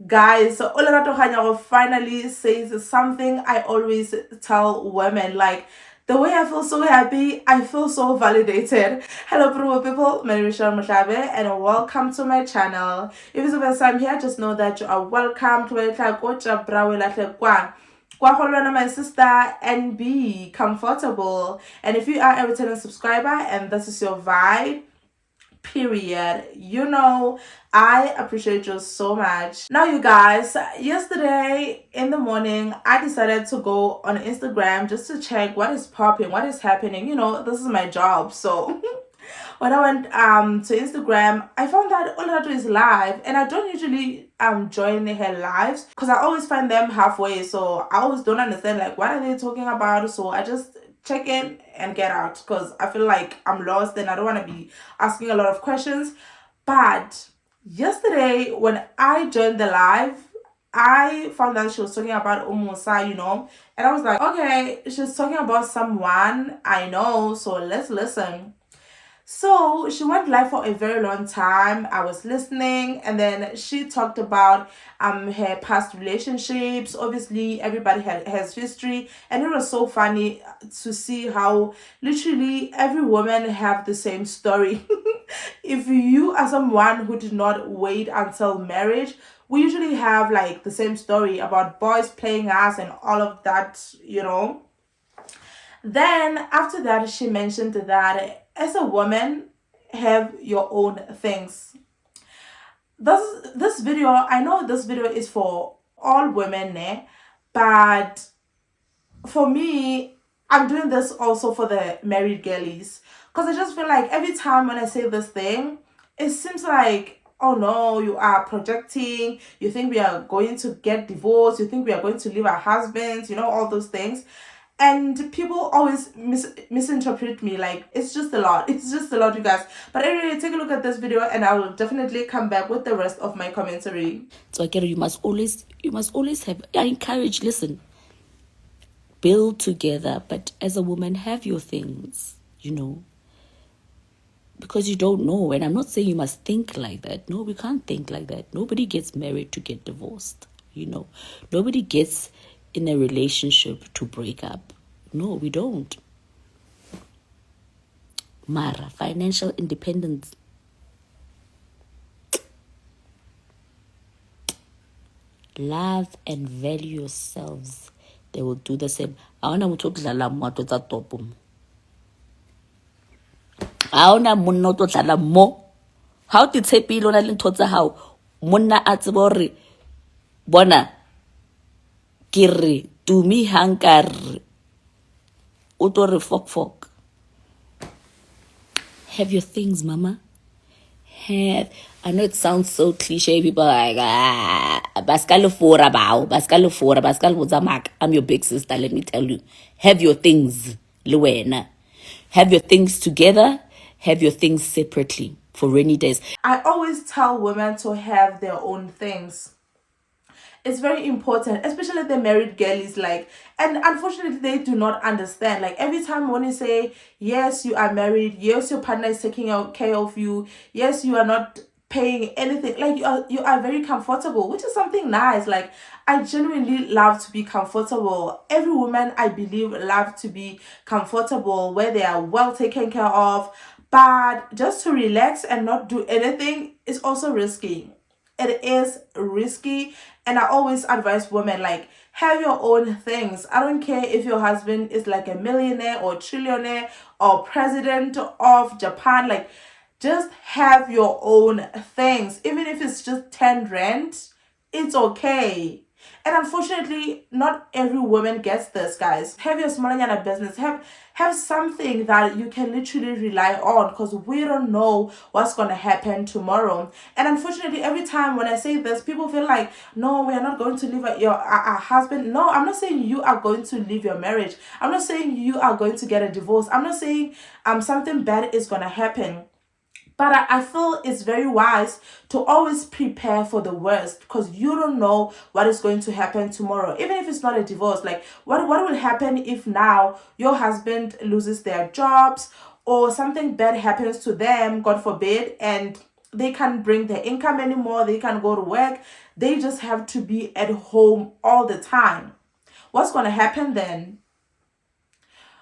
Guys, Olerato Kganyago finally says something I always tell women. Like, the way I feel so happy, I feel so validated. Hello, beautiful people. My name is Sharon Mushabe, and welcome to my channel. If it's the first time here, just know that you are welcome to my sister, and be comfortable. And if you are a returning subscriber and this is your vibe, period, I appreciate you so much. Now, you guys, yesterday in the morning I decided to go on Instagram just to check what is popping, what is happening. This is my job, so when I went to Instagram, I found that Olato is live, and I don't usually join her lives because I always find them halfway, so I always don't understand like what are they talking about. So I just check in and get out because I feel like I'm lost and I don't want to be asking a lot of questions. But yesterday when I joined the live, I found that she was talking about Umusa, and I was like, okay, she's talking about someone I know, so let's listen. So she went live for a very long time. I was listening, and then she talked about her past relationships. Obviously, everybody has history, and it was so funny to see how literally every woman have the same story. If you are someone who did not wait until marriage, we usually have like the same story about boys playing us and all of that. Then after that, she mentioned that as a woman, have your own things. This video, I know this video is for all women, but for me, I'm doing this also for the married girlies, because I just feel like every time when I say this thing, it seems like, oh no, you are projecting, you think we are going to get divorced, you think we are going to leave our husbands, all those things. And people always misinterpret me, like it's just a lot, it's just a lot, you guys. But anyway, take a look at this video and I will definitely come back with the rest of my commentary. So again, you must always have, I encourage, listen, build together, but as a woman, have your things, because you don't know. And I'm not saying you must think like that. No, we can't think like that. Nobody gets married to get divorced, Nobody gets in a relationship to break up. No, we don't. Mara, financial independence. Love and value yourselves. They will do the same. I want to talk to the top. Aona monna to tlala mo how ti tshepile ona le ntho tsa hao monna a tsebe hore bona ke re to me hankar o to re fok have your things, mama. I know it sounds so cliche. People are like, Baskalo fora bao, Baskalo fora, Baskalo Wozamak. I'm your big sister, let me tell you. Have your things, Luena. Have your things together, have your things separately for rainy days. I always tell women to have their own things. It's very important, especially the married girlies, and unfortunately they do not understand. Like every time when you say, yes, you are married, yes, your partner is taking care of you, yes, you are not paying anything, like you are very comfortable, which is something nice. Like I genuinely love to be comfortable. Every woman, I believe, love to be comfortable where they are well taken care of. But just to relax and not do anything is also risky. It is risky, and I always advise women, like, have your own things. I don't care if your husband is like a millionaire or trillionaire or president of Japan, like just have your own things. Even if it's just 10 rand, it's okay. And unfortunately, not every woman gets this, guys. Have your small business. Have something that you can literally rely on, because we don't know what's going to happen tomorrow. And unfortunately, every time when I say this, people feel like, no, we are not going to leave our husband. No, I'm not saying you are going to leave your marriage. I'm not saying you are going to get a divorce. I'm not saying something bad is going to happen. But I feel it's very wise to always prepare for the worst, because you don't know what is going to happen tomorrow. Even if it's not a divorce, like what will happen if now your husband loses their jobs or something bad happens to them, God forbid, and they can't bring their income anymore, they can't go to work, they just have to be at home all the time. What's going to happen then?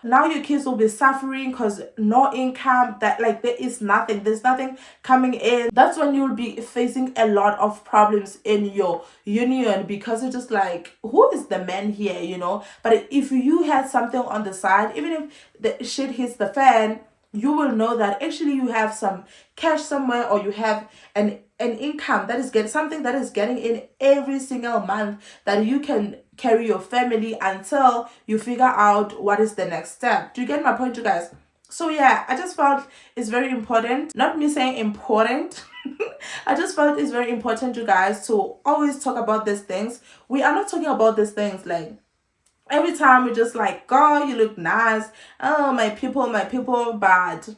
Now your kids will be suffering because no income, that like there's nothing coming in. That's when you'll be facing a lot of problems in your union, because it's just like, who is the man here, but if you had something on the side, even if the shit hits the fan, you will know that actually you have some cash somewhere, or you have an income that is getting something that is getting in every single month, that you can carry your family until you figure out what is the next step. Do you get my point, you guys? So yeah, I just felt it's very important, not me saying important. I just felt it's very important, you guys, to always talk about these things. We are not talking about these things like every time. We're just like, God, you look nice, oh my people, but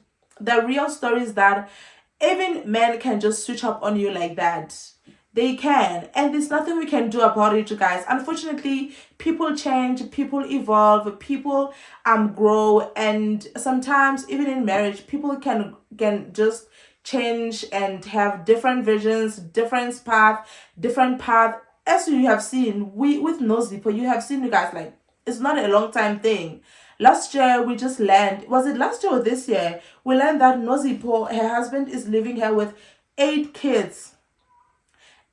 the real story is that even men can just switch up on you like that. They can, and there's nothing we can do about it, you guys. Unfortunately, people change, people evolve, people grow, and sometimes even in marriage, people can just change and have different visions, different path. As you have seen, we with Nozipo, you have seen, you guys, like, it's not a long time thing. Last year we just learned, was it last year or this year? We learned that Nozipo, her husband, is leaving her with 8 kids.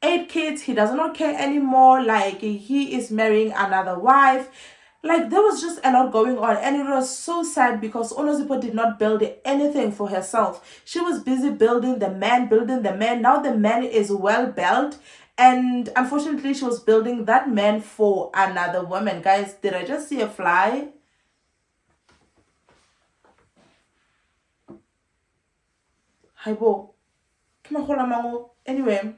8 kids. He does not care anymore. Like, he is marrying another wife. Like, there was just a lot going on, and it was so sad because Onozipo did not build anything for herself. She was busy building the man. Now the man is well built, and unfortunately she was building that man for another woman. Guys, did I just see a fly? Haibo. Anyway,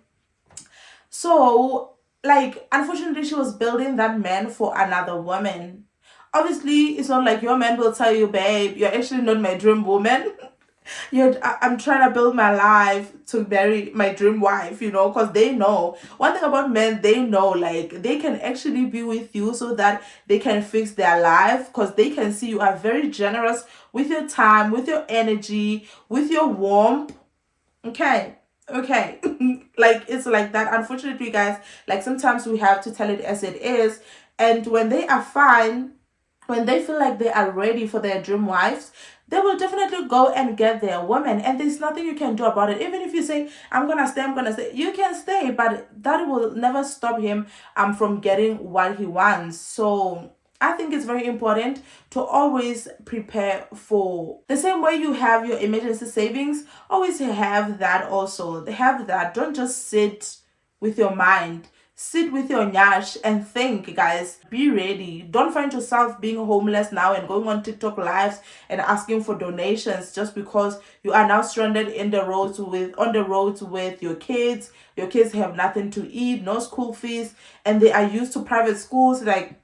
so, like, unfortunately, she was building that man for another woman. Obviously, it's not like your man will tell you, babe, you're actually not my dream woman. I'm trying to build my life to marry my dream wife, because they know. One thing about men, they know, like, they can actually be with you so that they can fix their life, because they can see you are very generous with your time, with your energy, with your warmth. Okay. Like, it's like that. Unfortunately, guys, like, sometimes we have to tell it as it is. And when they are fine, when they feel like they are ready for their dream wives, they will definitely go and get their woman, and there's nothing you can do about it. Even if you say, I'm gonna stay, you can stay, but that will never stop him from getting what he wants. So I think it's very important to always prepare for the same way you have your emergency savings. Always have that also. Have that. Don't just sit with your mind. Sit with your nyash and think, guys. Be ready. Don't find yourself being homeless now and going on TikTok lives and asking for donations just because you are now stranded on the roads with your kids. Your kids have nothing to eat, no school fees, and they are used to private schools. Like,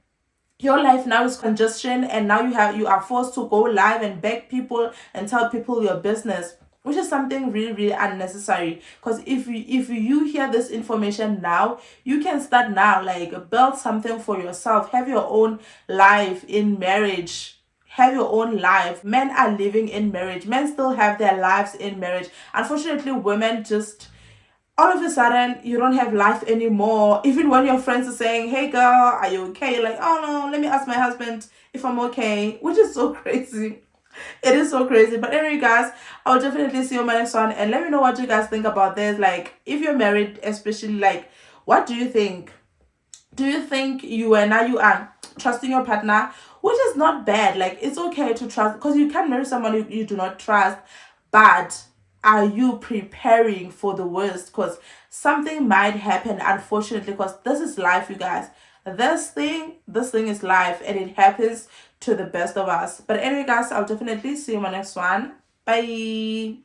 your life now is congestion, and now you are forced to go live and beg people and tell people your business, which is something really, really unnecessary. Because if you hear this information now, you can start now, like, build something for yourself, have your own life in marriage. Have your own life. Men are living in marriage. Men still have their lives in marriage. Unfortunately, women just, all of a sudden, you don't have life anymore. Even when your friends are saying, hey girl, are you okay? You're like, oh no, let me ask my husband if I'm okay. Which is so crazy. It is so crazy. But anyway, guys, I'll definitely see you on my next one. And let me know what you guys think about this. Like, if you're married, especially, like, what do you think? Do you think you are trusting your partner? Which is not bad. Like, it's okay to trust, because you can marry someone you do not trust. But are you preparing for the worst? Because something might happen, unfortunately, because this is life, you guys. This thing is life, and it happens to the best of us. But anyway, guys, I'll definitely see you in my next one. Bye.